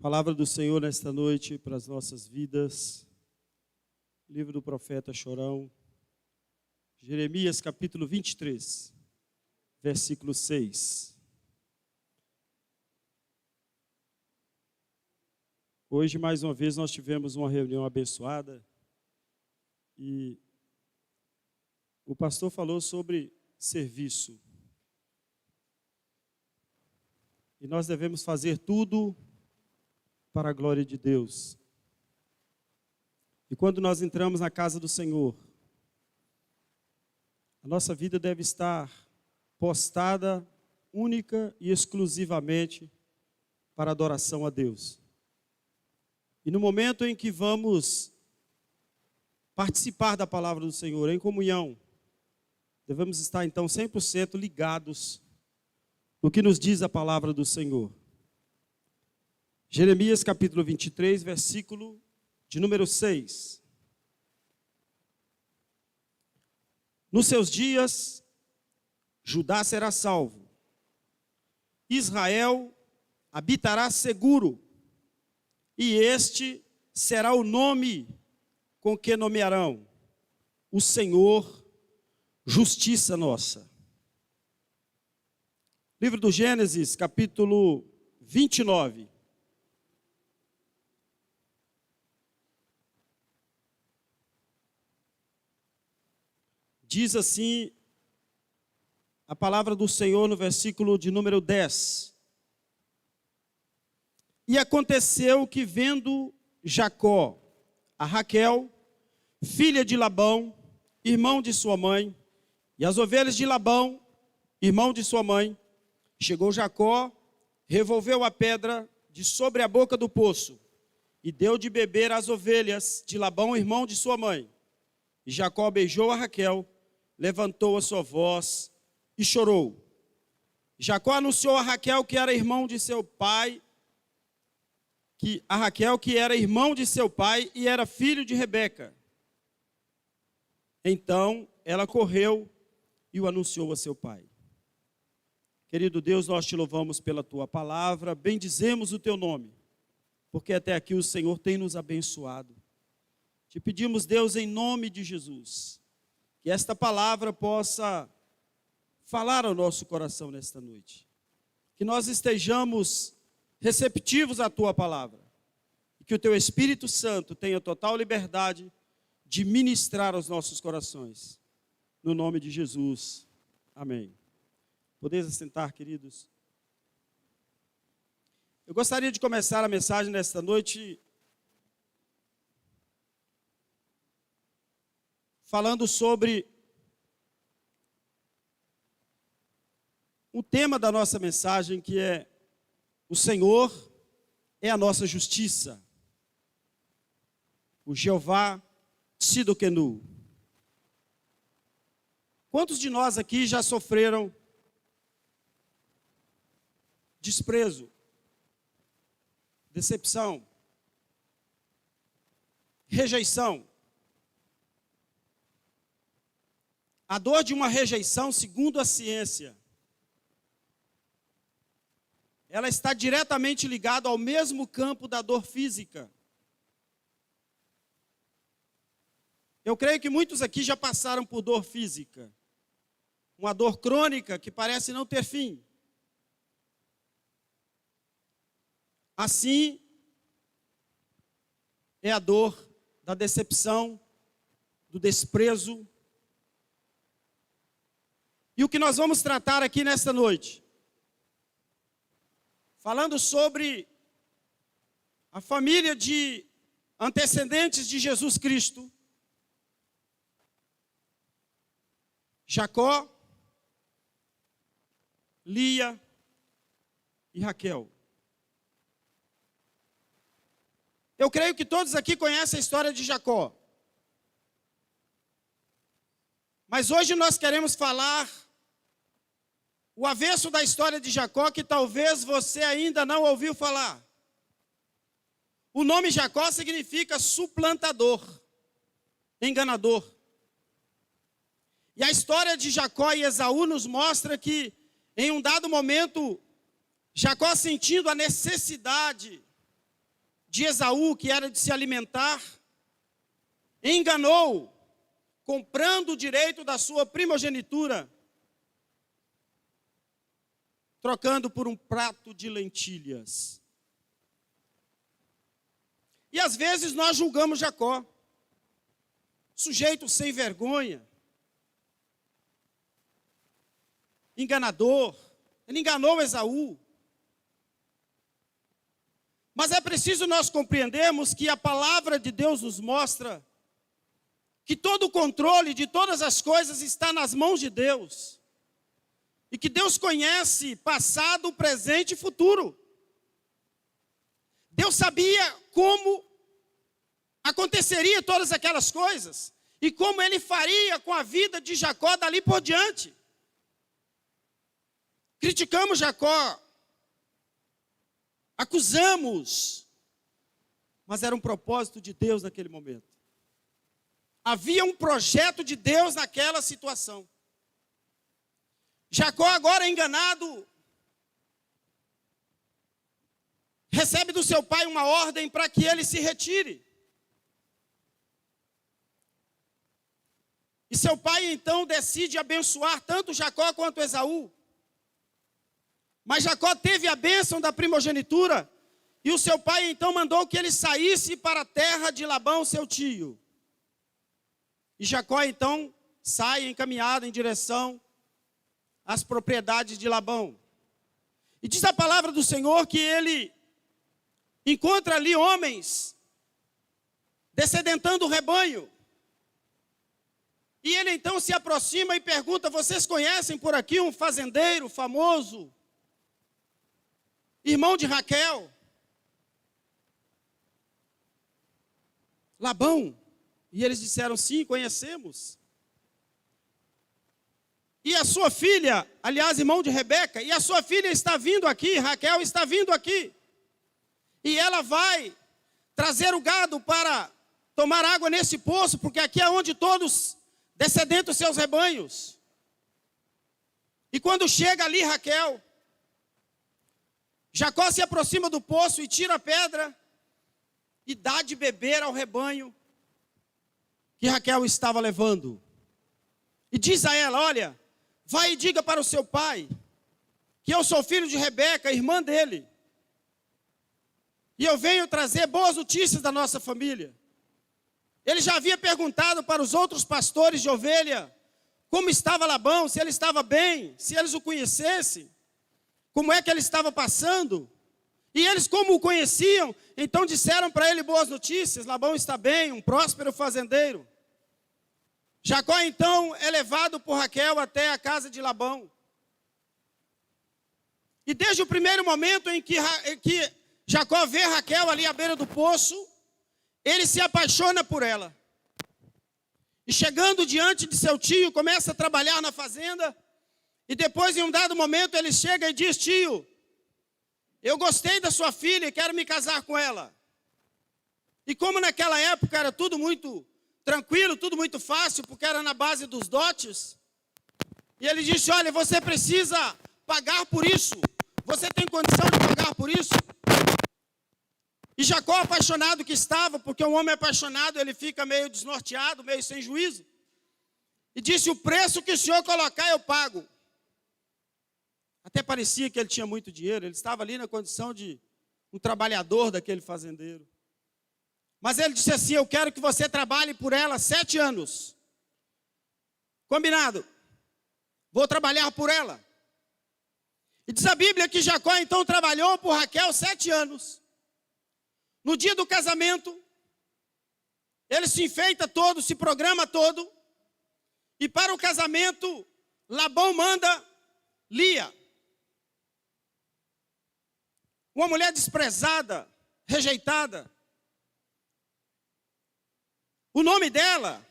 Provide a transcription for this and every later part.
Palavra do Senhor nesta noite para as nossas vidas. Livro do profeta Chorão. Jeremias capítulo 23, versículo 6. Hoje, mais uma vez, nós tivemos uma reunião abençoada e o pastor falou sobre serviço. E nós devemos fazer tudo para a glória de Deus. E quando nós entramos na casa do Senhor, a nossa vida deve estar postada única e exclusivamente para adoração a Deus. E no momento em que vamos participar da palavra do Senhor em comunhão, devemos estar então 100% ligados no que nos diz a palavra do Senhor. Jeremias capítulo 23, versículo de número 6. Nos seus dias, Judá será salvo, Israel habitará seguro, e este será o nome com que nomearão: o Senhor, justiça nossa. Livro do Gênesis, capítulo 29. Diz assim a palavra do Senhor no versículo de número 10. E aconteceu que, vendo Jacó a Raquel, filha de Labão, irmão de sua mãe, e as ovelhas de Labão, irmão de sua mãe, chegou Jacó, revolveu a pedra de sobre a boca do poço, e deu de beber às ovelhas de Labão, irmão de sua mãe. E Jacó beijou a Raquel, levantou a sua voz e chorou. Jacó anunciou a Raquel que era irmão de seu pai, que era irmão de seu pai e era filho de Rebeca. Então ela correu e o anunciou a seu pai. Querido Deus, nós te louvamos pela tua palavra, bendizemos o teu nome, porque até aqui o Senhor tem nos abençoado. Te pedimos, Deus, em nome de Jesus, que esta palavra possa falar ao nosso coração nesta noite. Que nós estejamos receptivos à tua palavra. E que o teu Espírito Santo tenha total liberdade de ministrar aos nossos corações. No nome de Jesus. Amém. Podeis assentar, queridos. Eu gostaria de começar a mensagem nesta noite falando sobre o tema da nossa mensagem, que é: o Senhor é a nossa justiça. O Jeová Tsidkenu. Quantos de nós aqui já sofreram desprezo, decepção, rejeição? A dor de uma rejeição, segundo a ciência, ela está diretamente ligada ao mesmo campo da dor física. Eu creio que muitos aqui já passaram por dor física, uma dor crônica que parece não ter fim. Assim é a dor da decepção, do desprezo. E o que nós vamos tratar aqui nesta noite, falando sobre a família de antecedentes de Jesus Cristo, Jacó, Lia e Raquel. Eu creio que todos aqui conhecem a história de Jacó. Mas hoje nós queremos falar o avesso da história de Jacó, que talvez você ainda não ouviu falar. O nome Jacó significa suplantador, enganador. E a história de Jacó e Esaú nos mostra que, em um dado momento, Jacó, sentindo a necessidade de Esaú, que era de se alimentar, enganou, comprando o direito da sua primogenitura, trocando por um prato de lentilhas. E às vezes nós julgamos Jacó, sujeito sem vergonha, enganador. Ele enganou Esaú. Mas é preciso nós compreendermos que a palavra de Deus nos mostra que todo o controle de todas as coisas está nas mãos de Deus. E que Deus conhece passado, presente e futuro. Deus sabia como aconteceria todas aquelas coisas. E como ele faria com a vida de Jacó dali por diante. Criticamos Jacó. Acusamos. Mas era um propósito de Deus naquele momento. Havia um projeto de Deus naquela situação. Jacó, agora enganado, recebe do seu pai uma ordem para que ele se retire. E seu pai então decide abençoar tanto Jacó quanto Esaú. Mas Jacó teve a bênção da primogenitura, e o seu pai então mandou que ele saísse para a terra de Labão, seu tio. E Jacó então sai encaminhado em direção às propriedades de Labão. E diz a palavra do Senhor que ele encontra ali homens descedentando o rebanho. E ele então se aproxima e pergunta: vocês conhecem por aqui um fazendeiro famoso, irmão de Raquel? Labão. E eles disseram: sim, conhecemos. E a sua filha, aliás, irmão de Rebeca, e a sua filha está vindo aqui, Raquel está vindo aqui. E ela vai trazer o gado para tomar água nesse poço, porque aqui é onde todos descedentam os seus rebanhos. E quando chega ali Raquel, Jacó se aproxima do poço e tira a pedra e dá de beber ao rebanho que Raquel estava levando. E diz a ela: olha, vai e diga para o seu pai que eu sou filho de Rebeca, irmã dele. E eu venho trazer boas notícias da nossa família. Ele já havia perguntado para os outros pastores de ovelha como estava Labão, se ele estava bem, se eles o conhecessem, como é que ele estava passando. E eles, como o conheciam, então disseram para ele boas notícias: Labão está bem, um próspero fazendeiro. Jacó então é levado por Raquel até a casa de Labão. E desde o primeiro momento em que Jacó vê Raquel ali à beira do poço, ele se apaixona por ela. E chegando diante de seu tio, começa a trabalhar na fazenda. E depois, em um dado momento, ele chega e diz: tio, eu gostei da sua filha e quero me casar com ela. E como naquela época era tudo muito tranquilo, tudo muito fácil, porque era na base dos dotes. E ele disse: olha, você precisa pagar por isso. Você tem condição de pagar por isso? E Jacó, apaixonado que estava, porque um homem apaixonado, ele fica meio desnorteado, meio sem juízo. E disse: o preço que o senhor colocar, eu pago. Até parecia que ele tinha muito dinheiro, ele estava ali na condição de um trabalhador daquele fazendeiro. Mas ele disse assim: eu quero que você trabalhe por ela 7 anos. Combinado. Vou trabalhar por ela. E diz a Bíblia que Jacó então trabalhou por Raquel 7 anos. No dia do casamento, ele se enfeita todo, se programa todo. E para o casamento, Labão manda Lia. Uma mulher desprezada, rejeitada. O nome dela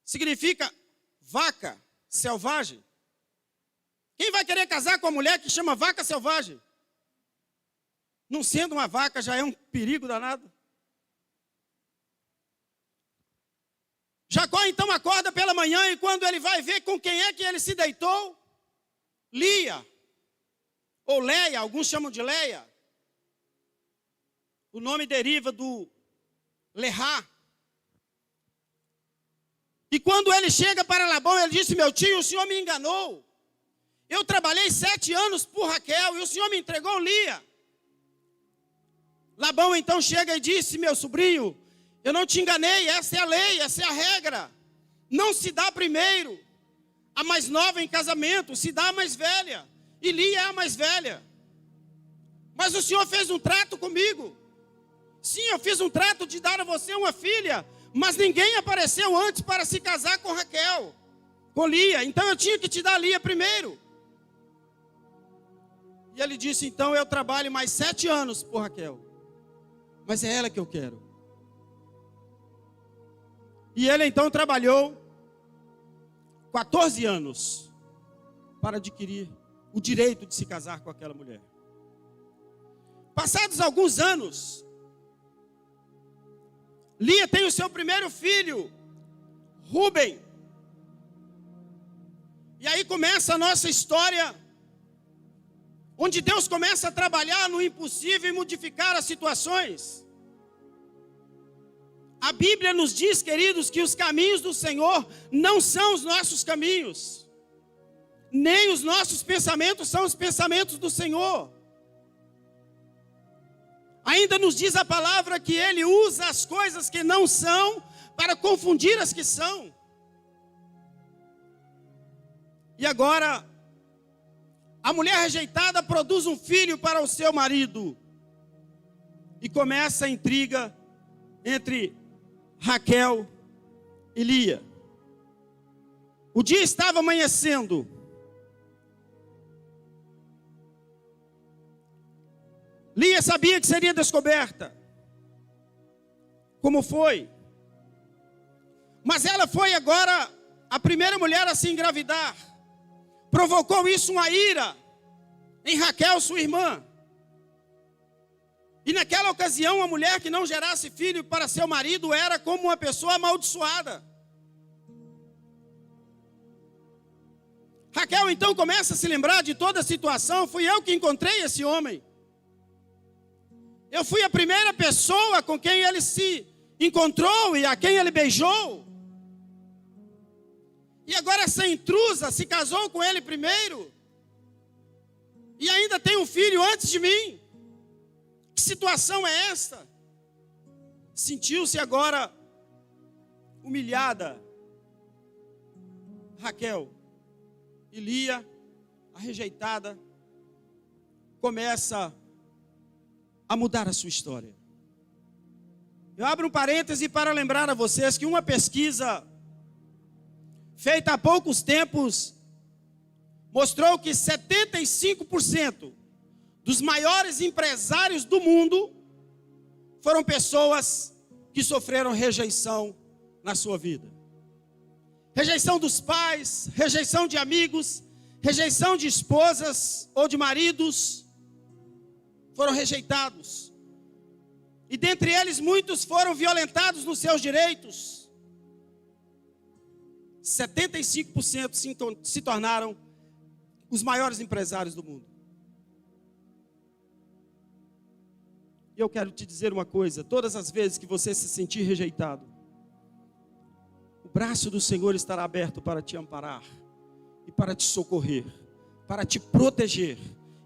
significa vaca selvagem. Quem vai querer casar com uma mulher que chama vaca selvagem? Não sendo uma vaca já é um perigo danado. Jacó então acorda pela manhã e quando ele vai ver com quem é que ele se deitou, Lia, ou Leia, alguns chamam de Leia. O nome deriva do Lerá. E quando ele chega para Labão, ele disse: meu tio, o senhor me enganou. Eu trabalhei 7 anos por Raquel e o senhor me entregou Lia. Labão então chega e disse: meu sobrinho, eu não te enganei, essa é a lei, essa é a regra. Não se dá primeiro a mais nova em casamento, se dá a mais velha. E Lia é a mais velha. Mas o senhor fez um trato comigo. Sim, eu fiz um trato de dar a você uma filha, mas ninguém apareceu antes para se casar com Raquel, com Lia. Então eu tinha que te dar Lia primeiro. E ele disse: então eu trabalho mais 7 anos por Raquel, mas é ela que eu quero. E ele então trabalhou 14 anos para adquirir o direito de se casar com aquela mulher. Passados alguns anos, Lia tem o seu primeiro filho, Rúben. E aí começa a nossa história, onde Deus começa a trabalhar no impossível e modificar as situações. A Bíblia nos diz, queridos, que os caminhos do Senhor não são os nossos caminhos, nem os nossos pensamentos são os pensamentos do Senhor. Ainda nos diz a palavra que Ele usa as coisas que não são para confundir as que são. E agora, a mulher rejeitada produz um filho para o seu marido. E começa a intriga entre Raquel e Lia. O dia estava amanhecendo. Lia sabia que seria descoberta. Como foi? Mas ela foi agora a primeira mulher a se engravidar. Provocou isso uma ira em Raquel, sua irmã. E naquela ocasião, uma mulher que não gerasse filho para seu marido era como uma pessoa amaldiçoada. Raquel então começa a se lembrar de toda a situação. Fui eu que encontrei esse homem. Eu fui a primeira pessoa com quem ele se encontrou e a quem ele beijou. E agora essa intrusa se casou com ele primeiro. E ainda tem um filho antes de mim. Que situação é esta? Sentiu-se agora humilhada. Raquel e Lia, a rejeitada, começa a mudar a sua história. Eu abro um parêntese para lembrar a vocês que uma pesquisa feita há poucos tempos mostrou que 75% dos maiores empresários do mundo foram pessoas que sofreram rejeição na sua vida. Rejeição dos pais, rejeição de amigos, rejeição de esposas ou de maridos, foram rejeitados. E dentre eles muitos foram violentados nos seus direitos. 75% se tornaram os maiores empresários do mundo. E eu quero te dizer uma coisa: todas as vezes que você se sentir rejeitado, o braço do Senhor estará aberto para te amparar e para te socorrer, para te proteger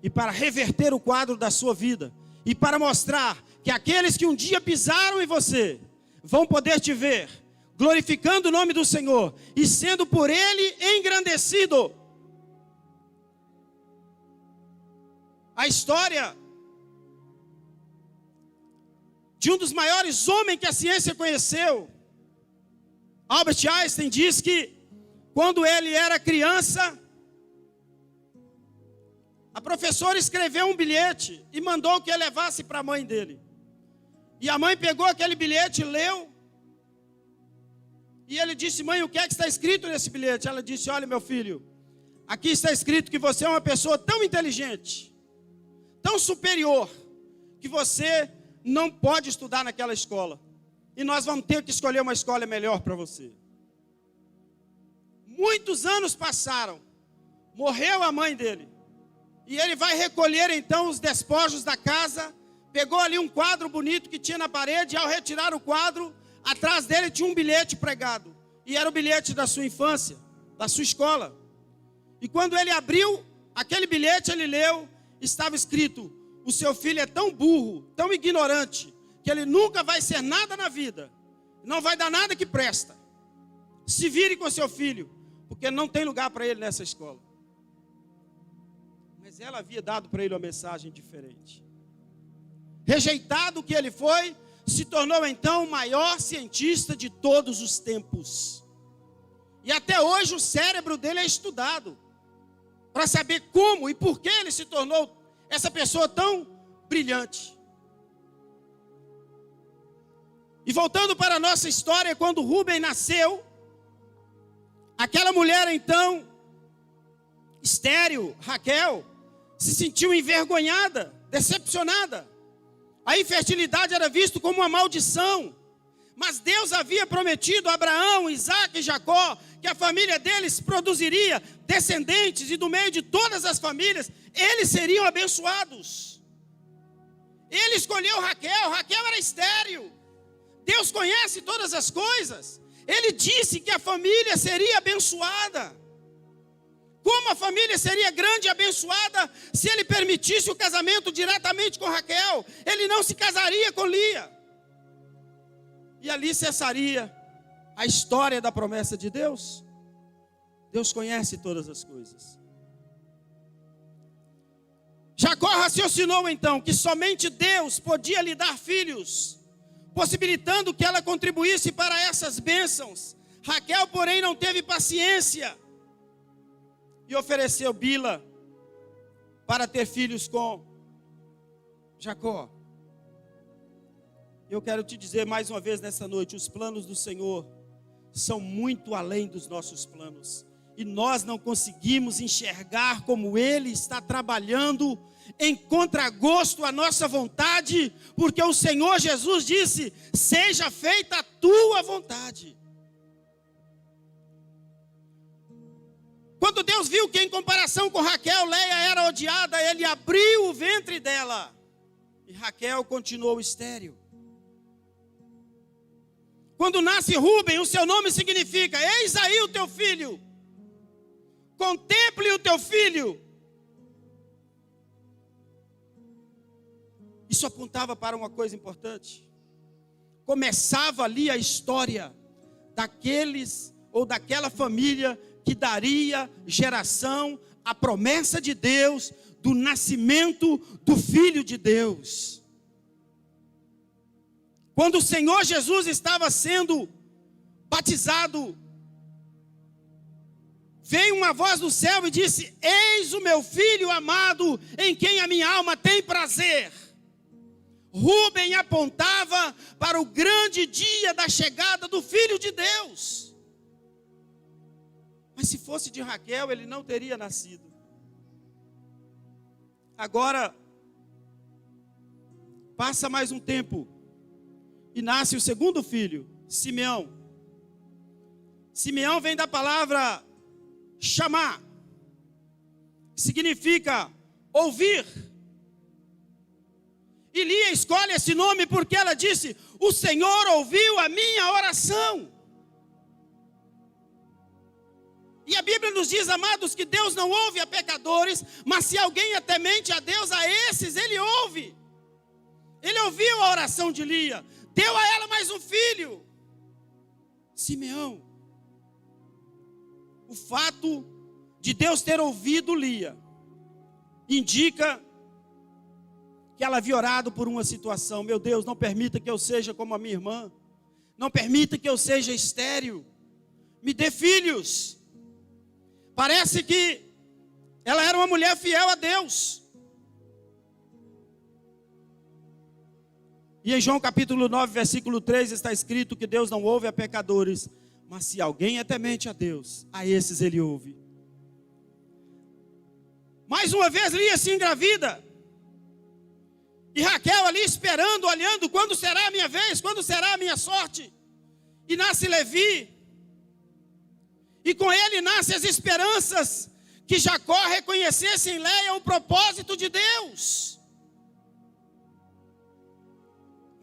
e para reverter o quadro da sua vida e para mostrar que aqueles que um dia pisaram em você vão poder te ver glorificando o nome do Senhor e sendo por Ele engrandecido. A história de um dos maiores homens que a ciência conheceu, Albert Einstein, diz que quando ele era criança, a professora escreveu um bilhete e mandou que ele levasse para a mãe dele. E a mãe pegou aquele bilhete, leu, e ele disse: mãe, o que é que está escrito nesse bilhete? Ela disse: olha, meu filho, aqui está escrito que você é uma pessoa tão inteligente, tão superior, que você não pode estudar naquela escola. E nós vamos ter que escolher uma escola melhor para você. Muitos anos passaram, morreu a mãe dele. E ele vai recolher então os despojos da casa, pegou ali um quadro bonito que tinha na parede, e ao retirar o quadro, atrás dele tinha um bilhete pregado. E era o bilhete da sua infância, da sua escola. E quando ele abriu aquele bilhete, ele leu, estava escrito: o seu filho é tão burro, tão ignorante, que ele nunca vai ser nada na vida, não vai dar nada que presta. Se vire com seu filho, porque não tem lugar para ele nessa escola. Mas ela havia dado para ele uma mensagem diferente. Rejeitado que ele foi, se tornou então o maior cientista de todos os tempos. E até hoje o cérebro dele é estudado, para saber como e por que ele se tornou essa pessoa tão brilhante. E voltando para a nossa história, quando Rubem nasceu, aquela mulher então, estéril, Raquel, se sentiu envergonhada, decepcionada. A infertilidade era vista como uma maldição. Mas Deus havia prometido a Abraão, Isaque e Jacó que a família deles produziria descendentes, e do meio de todas as famílias, eles seriam abençoados. Ele escolheu Raquel, Raquel era estéril. Deus conhece todas as coisas. Ele disse que a família seria abençoada. Como a família seria grande e abençoada se ele permitisse o casamento diretamente com Raquel? Ele não se casaria com Lia. E ali cessaria a história da promessa de Deus. Deus conhece todas as coisas. Jacó raciocinou então que somente Deus podia lhe dar filhos, possibilitando que ela contribuísse para essas bênçãos. Raquel, porém, não teve paciência e ofereceu Bila para ter filhos com Jacó. Eu quero te dizer mais uma vez nessa noite, os planos do Senhor são muito além dos nossos planos. E nós não conseguimos enxergar como Ele está trabalhando em contragosto à nossa vontade, porque o Senhor Jesus disse: seja feita a tua vontade. Quando Deus viu que em comparação com Raquel, Leia era odiada, Ele abriu o ventre dela. E Raquel continuou estéril. Quando nasce Rubem, o seu nome significa: eis aí o teu filho. Contemple o teu filho. Isso apontava para uma coisa importante. Começava ali a história daqueles ou daquela família que daria geração à promessa de Deus do nascimento do Filho de Deus. Quando o Senhor Jesus estava sendo batizado, veio uma voz do céu e disse: eis o meu filho amado, em quem a minha alma tem prazer. Rubem apontava para o grande dia da chegada do Filho de Deus. Mas se fosse de Raquel, ele não teria nascido. Agora, passa mais um tempo e nasce o segundo filho, Simeão. Simeão vem da palavra chamar, que significa ouvir. E Lia escolhe esse nome porque ela disse: o Senhor ouviu a minha oração. E a Bíblia nos diz, amados, que Deus não ouve a pecadores, mas se alguém é temente a Deus, a esses Ele ouve. Ele ouviu a oração de Lia, deu a ela mais um filho, Simeão. O fato de Deus ter ouvido Lia indica que ela havia orado por uma situação. Meu Deus, não permita que eu seja como a minha irmã, não permita que eu seja estéril, me dê filhos. Parece que ela era uma mulher fiel a Deus. E em João capítulo 9, versículo 3 está escrito que Deus não ouve a pecadores, mas se alguém é temente a Deus, a esses Ele ouve. Mais uma vez Lia se engravida. E Raquel ali esperando, olhando, quando será a minha vez, quando será a minha sorte. E nasce Levi. E com ele nascem as esperanças que Jacó reconhecesse em Leia o propósito de Deus.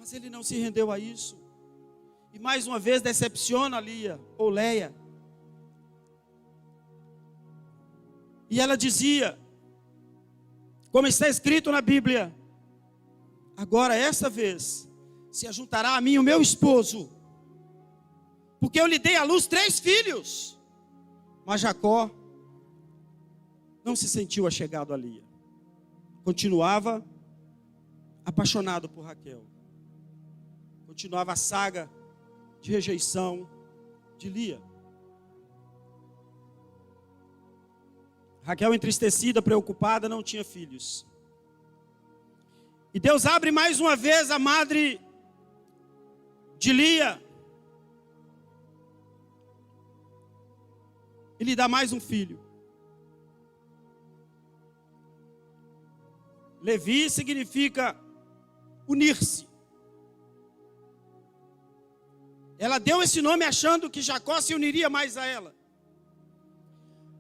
Mas ele não se rendeu a isso. E mais uma vez decepciona Lia, ou Leia. E ela dizia, como está escrito na Bíblia: agora esta vez se ajuntará a mim o meu esposo, porque eu lhe dei à luz 3 filhos. Mas Jacó não se sentiu achegado a Lia. Continuava apaixonado por Raquel. Continuava a saga de rejeição de Lia. Raquel, entristecida, preocupada, não tinha filhos. E Deus abre mais uma vez a madre de Lia e lhe dá mais um filho. Levi significa unir-se. Ela deu esse nome achando que Jacó se uniria mais a ela.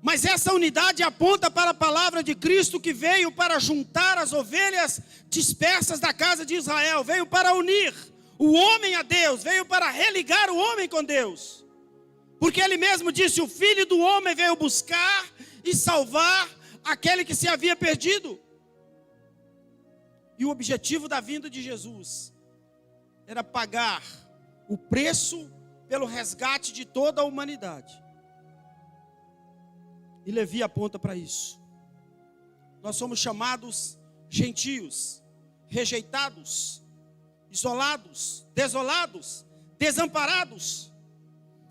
Mas essa unidade aponta para a palavra de Cristo, que veio para juntar as ovelhas dispersas da casa de Israel. Veio para unir o homem a Deus. Veio para religar o homem com Deus. Porque ele mesmo disse: o Filho do homem veio buscar e salvar aquele que se havia perdido. E o objetivo da vinda de Jesus era pagar o preço pelo resgate de toda a humanidade. E Levi aponta para isso. Nós somos chamados gentios, rejeitados, isolados, desolados, desamparados.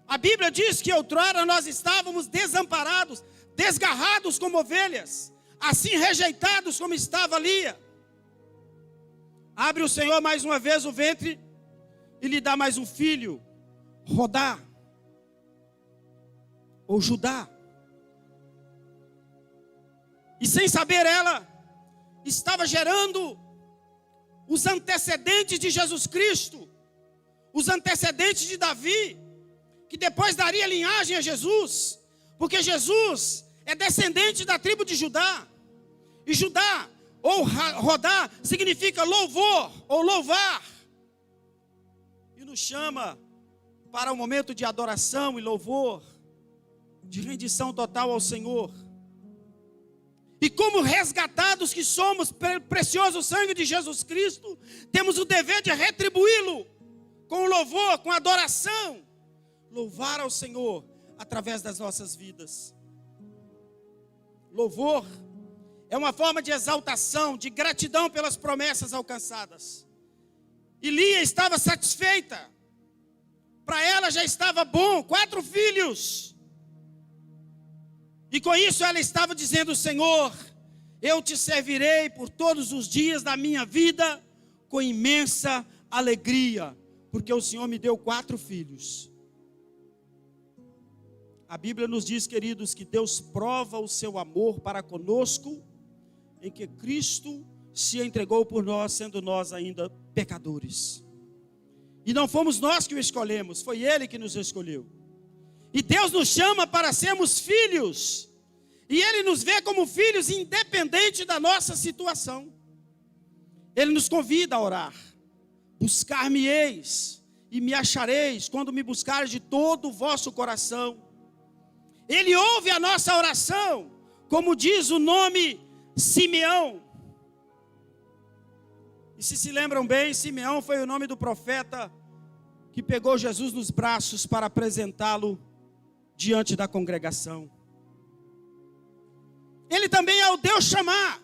A Bíblia diz que outrora nós estávamos desamparados, desgarrados como ovelhas, assim rejeitados como estava Lia. Abre o Senhor mais uma vez o ventre e lhe dá mais um filho, Rodá, ou Judá. E sem saber ela, estava gerando os antecedentes de Jesus Cristo, os antecedentes de Davi, que depois daria linhagem a Jesus, porque Jesus é descendente da tribo de Judá. E Judá, ou Rodá, significa louvor, ou louvar. E nos chama para um momento de adoração e louvor, de rendição total ao Senhor. E como resgatados que somos pelo precioso sangue de Jesus Cristo, temos o dever de retribuí-lo com louvor, com adoração. Louvar ao Senhor através das nossas vidas. Louvor é uma forma de exaltação, de gratidão pelas promessas alcançadas. E Lia estava satisfeita. Para ela já estava bom, 4 filhos. E com isso ela estava dizendo: Senhor, eu te servirei por todos os dias da minha vida com imensa alegria, porque o Senhor me deu 4 filhos. A Bíblia nos diz, queridos, que Deus prova o seu amor para conosco, em que Cristo se entregou por nós, sendo nós ainda pecadores. E não fomos nós que o escolhemos, foi Ele que nos escolheu. E Deus nos chama para sermos filhos. E Ele nos vê como filhos independente da nossa situação. Ele nos convida a orar. Buscar-me-eis e me achareis quando me buscares de todo o vosso coração. Ele ouve a nossa oração, como diz o nome Simeão. E se lembram bem, Simeão foi o nome do profeta que pegou Jesus nos braços para apresentá-lo diante da congregação. Ele também é o Deus chamar.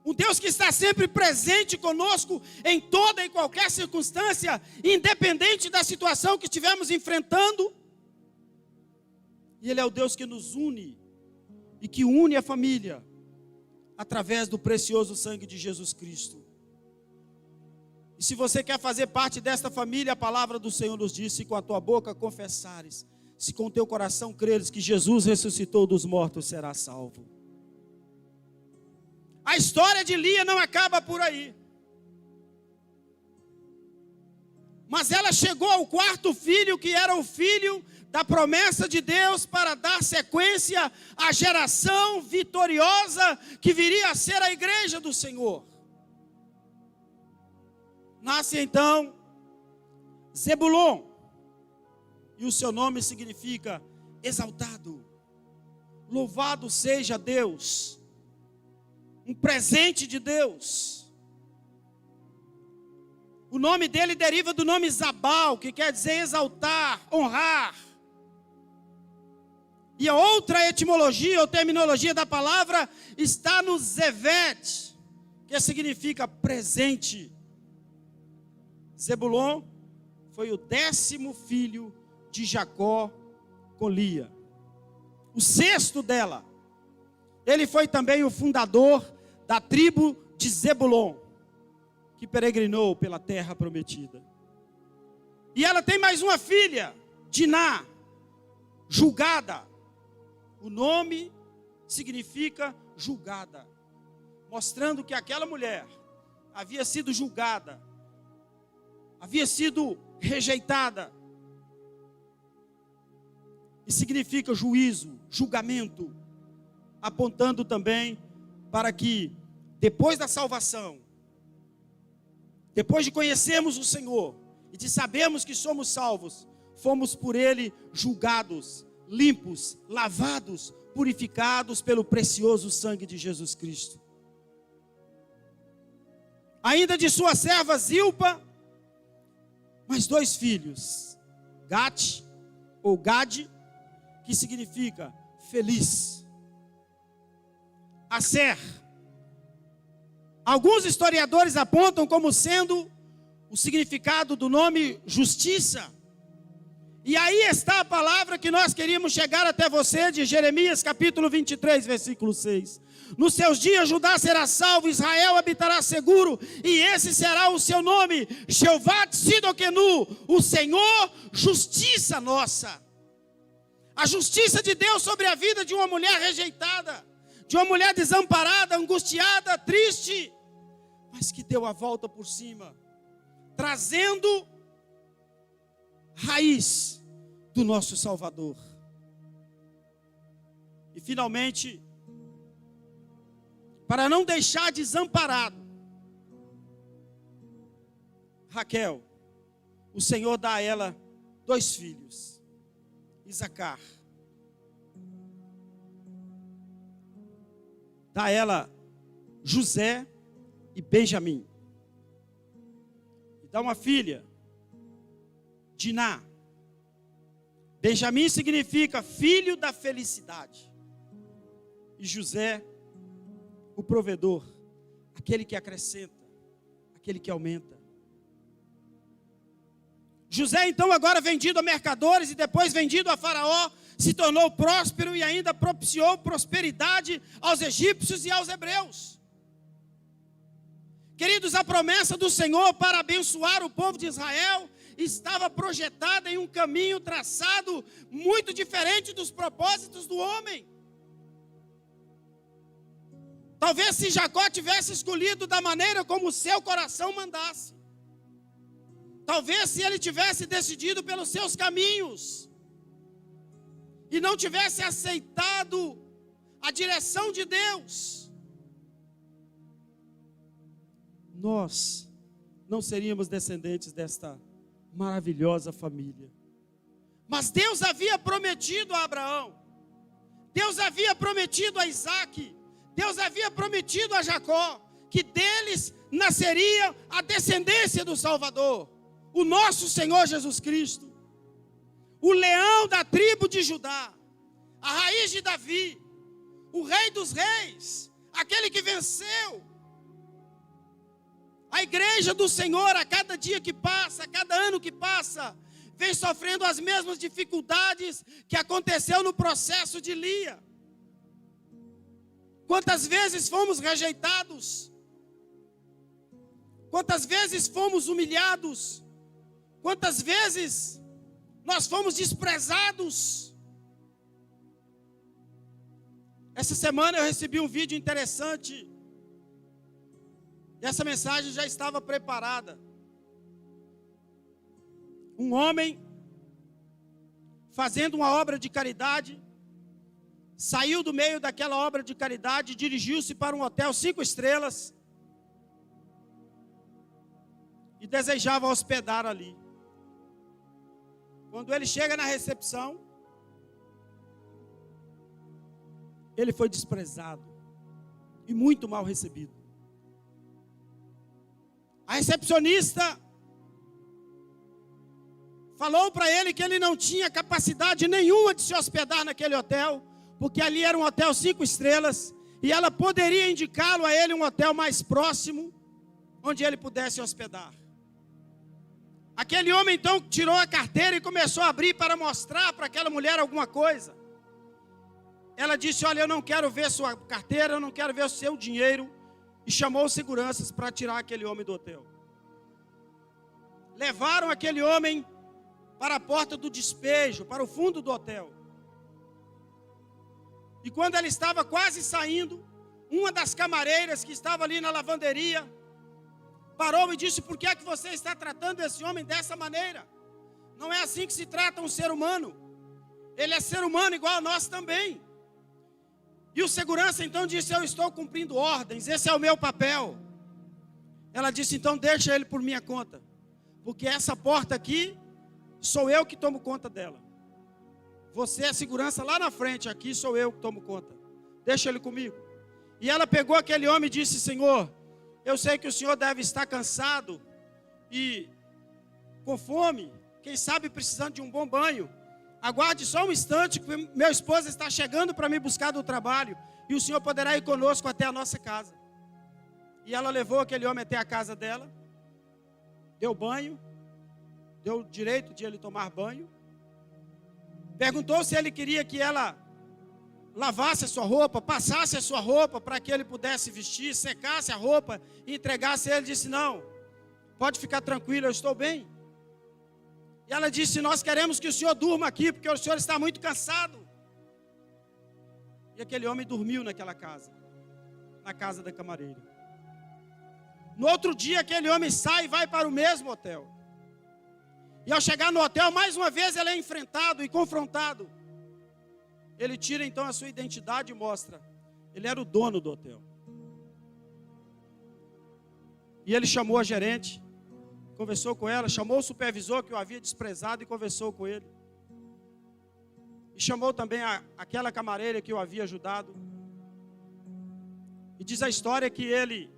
Um Deus que está sempre presente conosco em toda e qualquer circunstância, independente da situação que estivermos enfrentando. E Ele é o Deus que nos une e que une a família através do precioso sangue de Jesus Cristo. E se você quer fazer parte desta família, a palavra do Senhor nos diz: se com a tua boca confessares, se com o teu coração creres que Jesus ressuscitou dos mortos, serás salvo. A história de Lia não acaba por aí. Mas ela chegou ao 4º filho, que era o filho da promessa de Deus para dar sequência à geração vitoriosa que viria a ser a igreja do Senhor. Nasce então Zebulon, e o seu nome significa exaltado. Louvado seja Deus, um presente de Deus. O nome dele deriva do nome Zabal, que quer dizer exaltar, honrar. E a outra etimologia ou terminologia da palavra está no Zeved, que significa presente. Zebulon foi o 10º filho de Jacó com Lia, o 6º dela. Ele foi também o fundador da tribo de Zebulon, que peregrinou pela terra prometida. E ela tem mais uma filha, Diná, julgada. O nome significa julgada, mostrando que aquela mulher havia sido julgada, havia sido rejeitada. E significa juízo, julgamento, apontando também para que depois da salvação, depois de conhecermos o Senhor e de sabermos que somos salvos, fomos por Ele julgados, limpos, lavados, purificados pelo precioso sangue de Jesus Cristo. Ainda de sua serva Zilpa, mais 2 filhos, Gate ou Gade, que significa feliz. Aser. Alguns historiadores apontam como sendo o significado do nome justiça. E aí está a palavra que nós queríamos chegar até você, de Jeremias capítulo 23, versículo 6. Nos seus dias Judá será salvo, Israel habitará seguro, e esse será o seu nome, Jeová Tsidokenu, o Senhor, justiça nossa. A justiça de Deus sobre a vida de uma mulher rejeitada, de uma mulher desamparada, angustiada, triste, mas que deu a volta por cima, trazendo raiz do nosso Salvador. E finalmente, para não deixar desamparado Raquel, o Senhor dá a ela 2 filhos, Isacar. Dá a ela José e Benjamim. E dá uma filha, Diná. Benjamim significa filho da felicidade. E José, o provedor, aquele que acrescenta, aquele que aumenta. José então agora vendido a mercadores e depois vendido a Faraó, se tornou próspero e ainda propiciou prosperidade aos egípcios e aos hebreus. Queridos, a promessa do Senhor para abençoar o povo de Israel estava projetada em um caminho traçado muito diferente dos propósitos do homem. Talvez se Jacó tivesse escolhido da maneira como o seu coração mandasse. Talvez se ele tivesse decidido pelos seus caminhos e não tivesse aceitado a direção de Deus, nós não seríamos descendentes desta maravilhosa família. Mas Deus havia prometido a Abraão, Deus havia prometido a Isaac, Deus havia prometido a Jacó, que deles nasceria a descendência do Salvador, o nosso Senhor Jesus Cristo, o leão da tribo de Judá, a raiz de Davi, o rei dos reis, aquele que venceu. A igreja do Senhor, a cada dia que passa, a cada ano que passa, vem sofrendo as mesmas dificuldades que aconteceu no processo de Lia. Quantas vezes fomos rejeitados? Quantas vezes fomos humilhados? Quantas vezes nós fomos desprezados? Essa semana eu recebi um vídeo interessante. E essa mensagem já estava preparada. Um homem fazendo uma obra de caridade, saiu do meio daquela obra de caridade, dirigiu-se para um hotel 5 estrelas. e desejava hospedar ali. Quando ele chega na recepção, ele foi desprezado e muito mal recebido. A recepcionista falou para ele que ele não tinha capacidade nenhuma de se hospedar naquele hotel, porque ali era um hotel 5 estrelas, e ela poderia indicá-lo a ele um hotel mais próximo, onde ele pudesse hospedar. Aquele homem então tirou a carteira e começou a abrir para mostrar para aquela mulher alguma coisa. Ela disse: olha, eu não quero ver sua carteira, eu não quero ver o seu dinheiro. E chamou os seguranças para tirar aquele homem do hotel. Levaram aquele homem para a porta do despejo, para o fundo do hotel. E quando ele estava quase saindo, uma das camareiras que estava ali na lavanderia parou e disse: por que é que você está tratando esse homem dessa maneira? Não é assim que se trata um ser humano. Ele é ser humano igual a nós também. E o segurança então disse: eu estou cumprindo ordens, esse é o meu papel. Ela disse: então deixa ele por minha conta, porque essa porta aqui, sou eu que tomo conta dela. Você é segurança lá na frente, aqui sou eu que tomo conta. Deixa ele comigo. E ela pegou aquele homem e disse: Senhor, eu sei que o senhor deve estar cansado e com fome, quem sabe precisando de um bom banho. Aguarde só um instante, que meu esposo está chegando para me buscar do trabalho, e o senhor poderá ir conosco até a nossa casa. E ela levou aquele homem até a casa dela, deu banho, deu o direito de ele tomar banho, perguntou se ele queria que ela lavasse a sua roupa, passasse a sua roupa para que ele pudesse vestir, secasse a roupa e entregasse. Ele disse: não, pode ficar tranquilo, eu estou bem. E ela disse: nós queremos que o senhor durma aqui, porque o senhor está muito cansado. E aquele homem dormiu naquela casa, na casa da camareira. No outro dia, aquele homem sai e vai para o mesmo hotel. E ao chegar no hotel, mais uma vez ele é enfrentado e confrontado. Ele tira então a sua identidade e mostra: ele era o dono do hotel. E ele chamou a gerente, conversou com ela, chamou o supervisor que o havia desprezado e conversou com ele. E chamou também aquela camareira que o havia ajudado. E diz a história que ele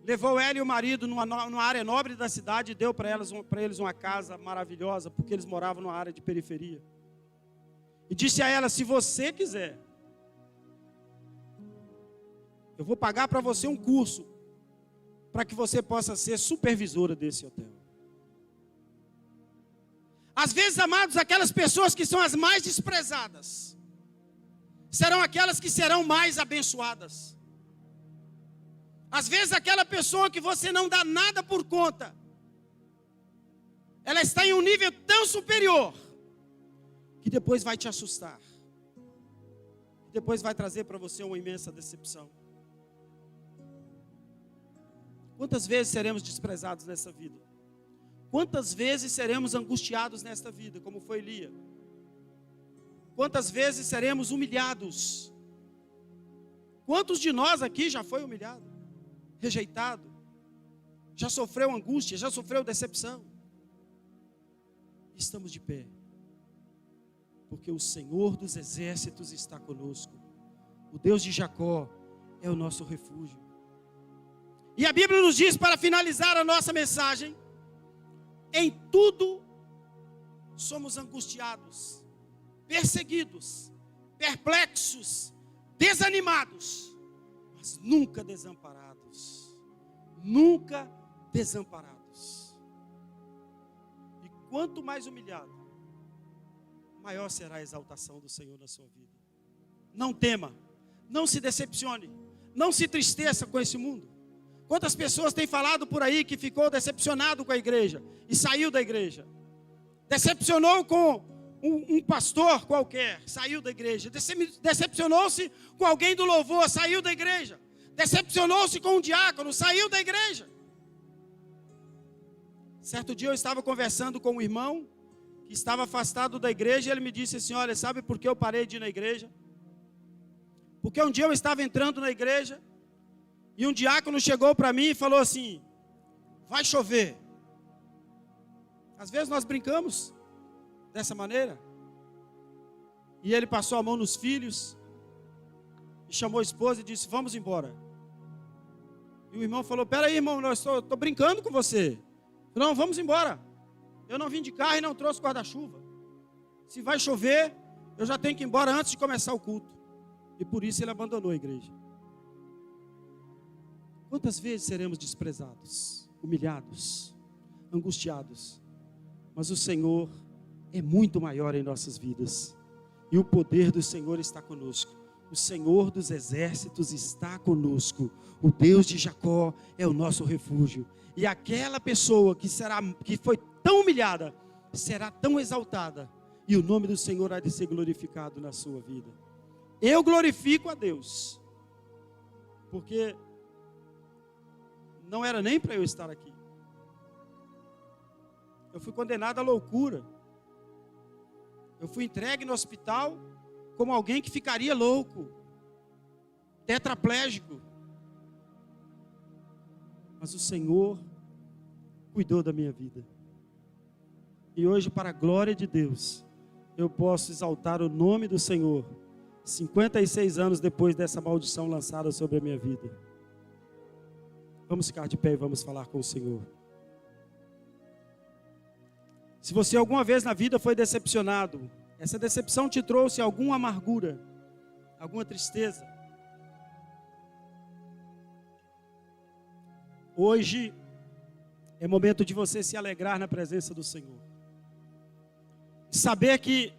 levou ela e o marido numa área nobre da cidade e deu para eles uma casa maravilhosa, porque eles moravam numa área de periferia. E disse a ela: se você quiser, eu vou pagar para você um curso, para que você possa ser supervisora desse hotel. Às vezes, amados, aquelas pessoas que são as mais desprezadas serão aquelas que serão mais abençoadas. Às vezes aquela pessoa que você não dá nada por conta, ela está em um nível tão superior, que depois vai te assustar. Depois vai trazer para você uma imensa decepção. Quantas vezes seremos desprezados nessa vida? Quantas vezes seremos angustiados nesta vida, como foi Lia? Quantas vezes seremos humilhados? Quantos de nós aqui já foi humilhado? Rejeitado? Já sofreu angústia? Já sofreu decepção? Estamos de pé, porque o Senhor dos exércitos está conosco. O Deus de Jacó é o nosso refúgio. E a Bíblia nos diz, para finalizar a nossa mensagem: em tudo somos angustiados, perseguidos, perplexos, desanimados, mas nunca desamparados. Nunca desamparados. E quanto mais humilhado, maior será a exaltação do Senhor na sua vida. Não tema, não se decepcione, não se tristeça com esse mundo. Quantas pessoas têm falado por aí que ficou decepcionado com a igreja e saiu da igreja? Decepcionou com um pastor qualquer, saiu da igreja. Decepcionou-se com alguém do louvor, saiu da igreja. Decepcionou-se com um diácono, saiu da igreja. Certo dia eu estava conversando com um irmão que estava afastado da igreja, e ele me disse assim: olha, sabe por que eu parei de ir na igreja? Porque um dia eu estava entrando na igreja, e um diácono chegou para mim e falou assim: vai chover. Às vezes nós brincamos dessa maneira. E ele passou a mão nos filhos, e chamou a esposa e disse, vamos embora. E o irmão falou, peraí irmão, eu estou brincando com você. Não, vamos embora. Eu não vim de carro e não trouxe guarda-chuva. Se vai chover, eu já tenho que ir embora antes de começar o culto. E por isso ele abandonou a igreja. Quantas vezes seremos desprezados, humilhados, angustiados? Mas o Senhor é muito maior em nossas vidas. E o poder do Senhor está conosco. O Senhor dos exércitos está conosco. O Deus de Jacó é o nosso refúgio. E aquela pessoa que foi tão humilhada, será tão exaltada. E o nome do Senhor há de ser glorificado na sua vida. Eu glorifico a Deus. Porque não era nem para eu estar aqui. Eu fui condenado à loucura. Eu fui entregue no hospital como alguém que ficaria louco, tetraplégico. Mas o Senhor cuidou da minha vida. E hoje, para a glória de Deus, eu posso exaltar o nome do Senhor, 56 anos depois dessa maldição lançada sobre a minha vida. Vamos ficar de pé e vamos falar com o Senhor. Se você alguma vez na vida foi decepcionado, essa decepção te trouxe alguma amargura, alguma tristeza. Hoje é momento de você se alegrar na presença do Senhor. Saber que,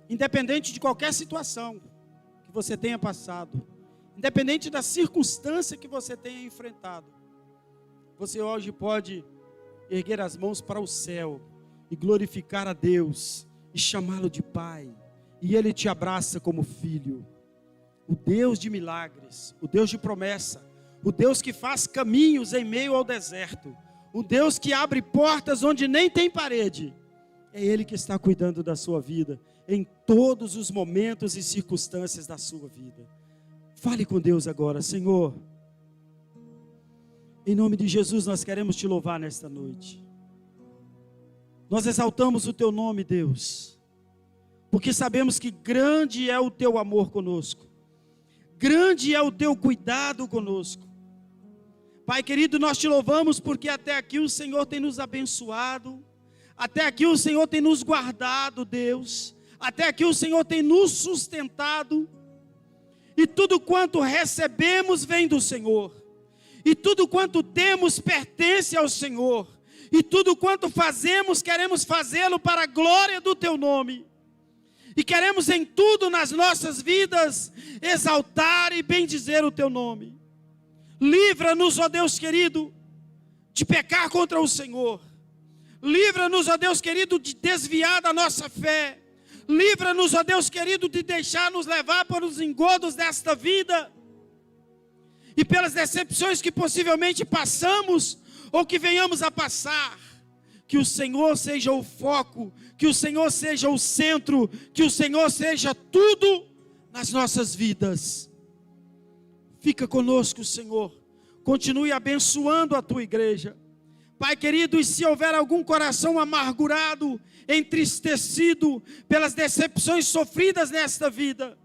independente de qualquer situação que você tenha passado, independente da circunstância que você tenha enfrentado, você hoje pode erguer as mãos para o céu e glorificar a Deus e chamá-lo de Pai, e Ele te abraça como filho. O Deus de milagres, o Deus de promessa, o Deus que faz caminhos em meio ao deserto, o Deus que abre portas onde nem tem parede, é Ele que está cuidando da sua vida, em todos os momentos e circunstâncias da sua vida. Fale com Deus agora. Senhor, em nome de Jesus nós queremos te louvar nesta noite. Nós exaltamos o teu nome, Deus, porque sabemos que grande é o teu amor conosco, grande é o teu cuidado conosco. Pai querido, nós te louvamos porque até aqui o Senhor tem nos abençoado, até aqui o Senhor tem nos guardado, Deus, até aqui o Senhor tem nos sustentado, e tudo quanto recebemos vem do Senhor, e tudo quanto temos pertence ao Senhor, e tudo quanto fazemos, queremos fazê-lo para a glória do teu nome. E queremos em tudo nas nossas vidas exaltar e bendizer o teu nome. Livra-nos, ó Deus querido, de pecar contra o Senhor. Livra-nos, ó Deus querido, de desviar da nossa fé. Livra-nos, ó Deus querido, de deixar nos levar para os engodos desta vida. E pelas decepções que possivelmente passamos ou que venhamos a passar, que o Senhor seja o foco, que o Senhor seja o centro, que o Senhor seja tudo nas nossas vidas. Fica conosco, Senhor, continue abençoando a tua igreja. Pai querido, e se houver algum coração amargurado, entristecido pelas decepções sofridas nesta vida,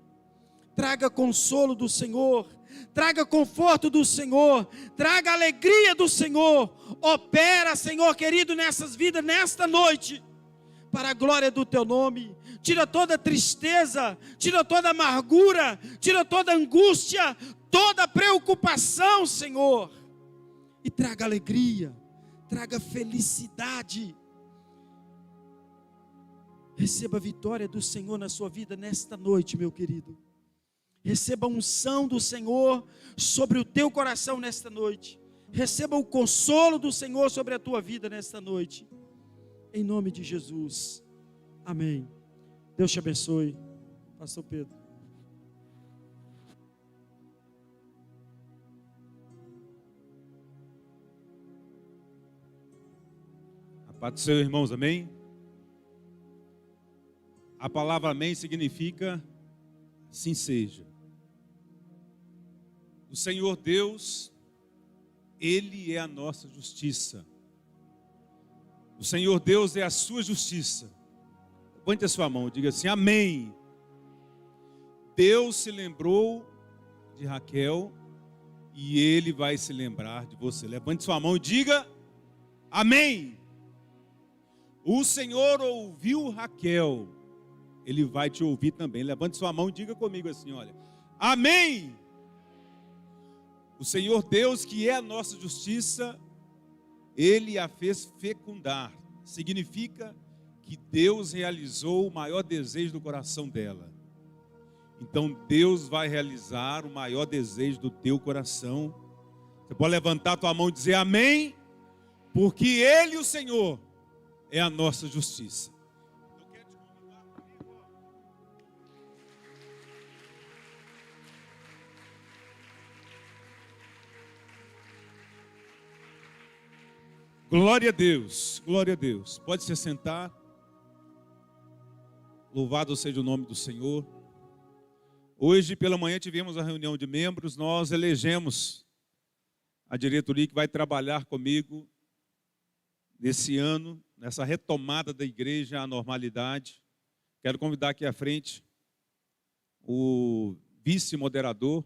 traga consolo do Senhor, traga conforto do Senhor, traga alegria do Senhor. Opera, Senhor querido, nessas vidas, nesta noite, para a glória do teu nome. Tira toda tristeza, tira toda amargura, tira toda angústia, toda preocupação, Senhor, e traga alegria, traga felicidade. Receba a vitória do Senhor na sua vida nesta noite, meu querido. Receba a unção do Senhor sobre o teu coração nesta noite. Receba o consolo do Senhor sobre a tua vida nesta noite. Em nome de Jesus. Amém. Deus te abençoe. Pastor Pedro. A paz do Senhor, irmãos, amém? A palavra amém significa assim seja. O Senhor Deus, Ele é a nossa justiça. O Senhor Deus é a sua justiça. Levante a sua mão e diga assim: amém. Deus se lembrou de Raquel e Ele vai se lembrar de você. Levante sua mão e diga amém. O Senhor ouviu Raquel, Ele vai te ouvir também. Levante sua mão e diga comigo assim: olha, amém. O Senhor Deus, que é a nossa justiça, Ele a fez fecundar. Significa que Deus realizou o maior desejo do coração dela. Então Deus vai realizar o maior desejo do teu coração. Você pode levantar a tua mão e dizer amém, porque Ele, o Senhor, é a nossa justiça. Eu quero te convidar comigo, Glória a Deus, glória a Deus. Pode se sentar. Louvado seja o nome do Senhor. Hoje pela manhã tivemos a reunião de membros. Nós elegemos a diretoria que vai trabalhar comigo nesse ano, nessa retomada da igreja à normalidade. Quero convidar aqui à frente o vice-moderador,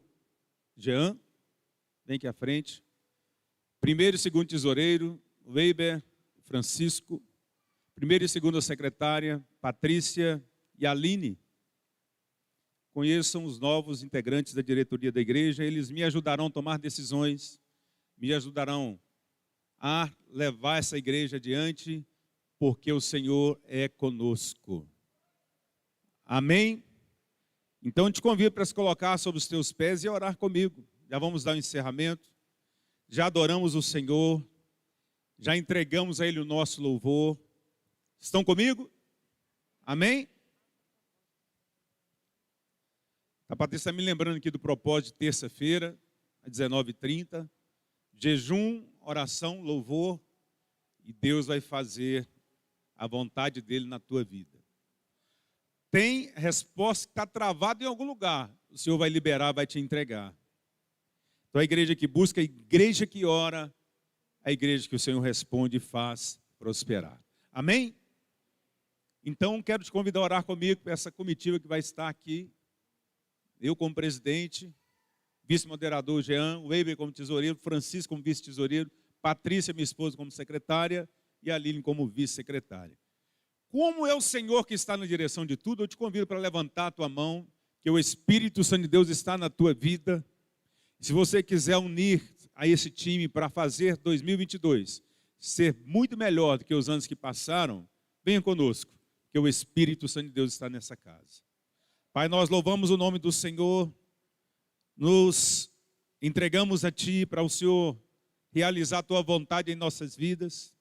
Jean. Vem aqui à frente. Primeiro e segundo tesoureiro, Weber, Francisco. Primeira e segunda secretária, Patrícia e Aline. Conheçam os novos integrantes da diretoria da igreja. Eles me ajudarão a tomar decisões, me ajudarão a levar essa igreja adiante, porque o Senhor é conosco. Amém? Então eu te convido para se colocar sobre os teus pés e orar comigo. Já vamos dar o encerramento. Já adoramos o Senhor. Já entregamos a Ele o nosso louvor. Estão comigo? Amém? A Patrícia está me lembrando aqui do propósito de terça-feira, às 19h30. Jejum, oração, louvor. E Deus vai fazer a vontade dEle na tua vida. Tem resposta que está travada em algum lugar. O Senhor vai liberar, vai te entregar. Então a igreja que busca, a igreja que ora, a igreja que o Senhor responde e faz prosperar. Amém? Então quero te convidar a orar comigo para essa comitiva que vai estar aqui. Eu como presidente, vice-moderador Jean, Weber como tesoureiro, Francisco como vice-tesoureiro, Patrícia, minha esposa, como secretária e a Aline como vice-secretária. Como é o Senhor que está na direção de tudo, eu te convido para levantar a tua mão, que o Espírito Santo de Deus está na tua vida. Se você quiser unir a esse time para fazer 2022 ser muito melhor do que os anos que passaram, venha conosco, que o Espírito Santo de Deus está nessa casa. Pai, nós louvamos o nome do Senhor, nos entregamos a Ti para o Senhor realizar a Tua vontade em nossas vidas.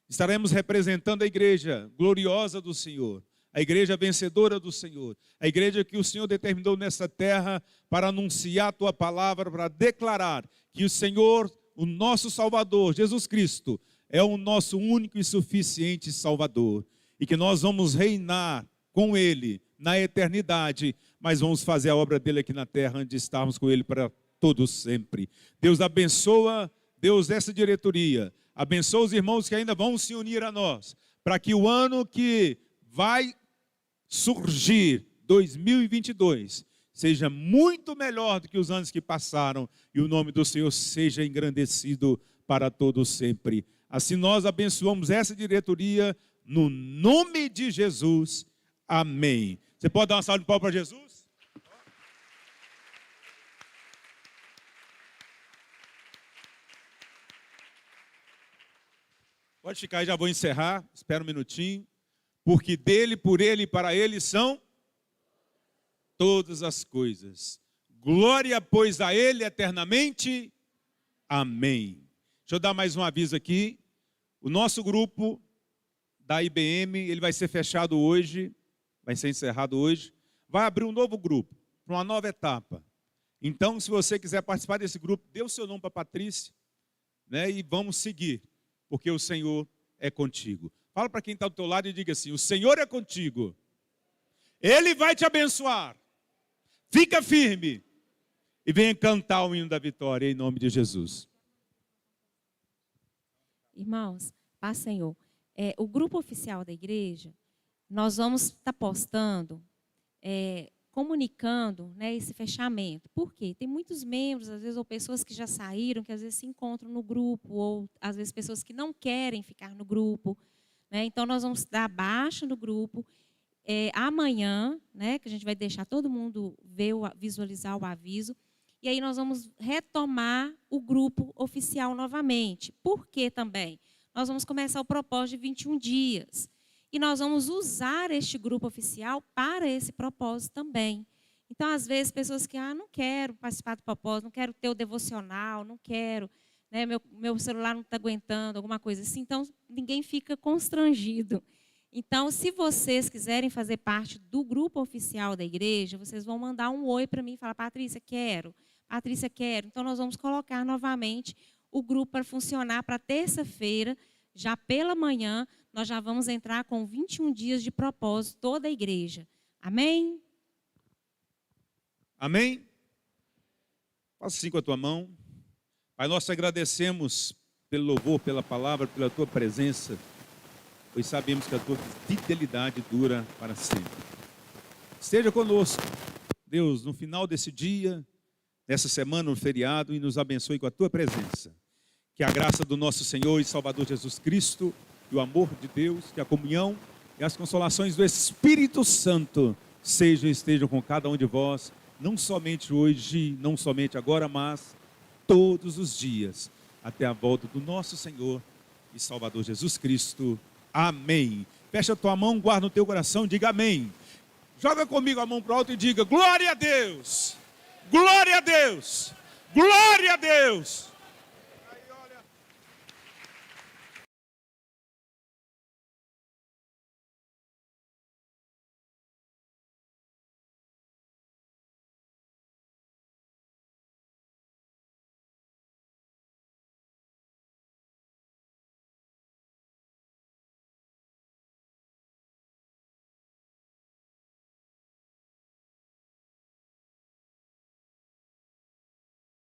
Estaremos representando a igreja gloriosa do Senhor, a igreja vencedora do Senhor, a igreja que o Senhor determinou nessa terra para anunciar a Tua palavra, para declarar que o Senhor, o nosso Salvador, Jesus Cristo, é o nosso único e suficiente Salvador. E que nós vamos reinar com Ele na eternidade, mas vamos fazer a obra dele aqui na terra, onde estarmos com ele para todos sempre. Deus abençoa, Deus dessa diretoria, abençoa os irmãos que ainda vão se unir a nós, para que o ano que vai surgir, 2022, seja muito melhor do que os anos que passaram, e o nome do Senhor seja engrandecido para todos sempre. Assim nós abençoamos essa diretoria, no nome de Jesus. Amém. Você pode dar uma salva de palmas para Jesus? Pode ficar aí, já vou encerrar. Espera um minutinho. Porque dele, por ele e para ele são todas as coisas. Glória, pois, a ele eternamente. Amém. Deixa eu dar mais um aviso aqui. O nosso grupo da IBM, ele vai ser fechado hoje. Vai ser encerrado hoje, vai abrir um novo grupo, para uma nova etapa. Então, se você quiser participar desse grupo, dê o seu nome para a Patrícia, né, e vamos seguir, porque o Senhor é contigo. Fala para quem está do teu lado e diga assim: o Senhor é contigo, Ele vai te abençoar, fica firme, e venha cantar o hino da vitória, em nome de Jesus. Irmãos, paz, Senhor. O grupo oficial da igreja, nós vamos estar postando, comunicando, né, esse fechamento. Por quê? Tem muitos membros, às vezes, ou pessoas que já saíram, que às vezes se encontram no grupo, ou às vezes pessoas que não querem ficar no grupo, né? Então, nós vamos dar baixa no grupo. Amanhã, né, que a gente vai deixar todo mundo visualizar o aviso, e aí nós vamos retomar o grupo oficial novamente. Por quê também? Nós vamos começar o propósito de 21 dias. E nós vamos usar este grupo oficial para esse propósito também. Então, às vezes, pessoas que, não quero participar do propósito, não quero ter o devocional, não quero, né, meu celular não está aguentando, alguma coisa assim. Então, ninguém fica constrangido. Então, se vocês quiserem fazer parte do grupo oficial da igreja, vocês vão mandar um oi para mim e falar, Patrícia, quero. Patrícia, quero. Então, nós vamos colocar novamente o grupo para funcionar para terça-feira, já pela manhã, nós já vamos entrar com 21 dias de propósito, toda a igreja. Amém? Amém? Faça assim com a tua mão. Pai, nós te agradecemos pelo louvor, pela palavra, pela tua presença, pois sabemos que a tua fidelidade dura para sempre. Esteja conosco, Deus, no final desse dia, dessa semana, no feriado, e nos abençoe com a tua presença. Que a graça do nosso Senhor e Salvador Jesus Cristo, e o amor de Deus, que a comunhão e as consolações do Espírito Santo estejam com cada um de vós, não somente hoje, não somente agora, mas todos os dias, até a volta do nosso Senhor e Salvador Jesus Cristo. Amém. Fecha a tua mão, guarda no teu coração, diga amém. Joga comigo a mão para o alto e diga, glória a Deus, glória a Deus, glória a Deus.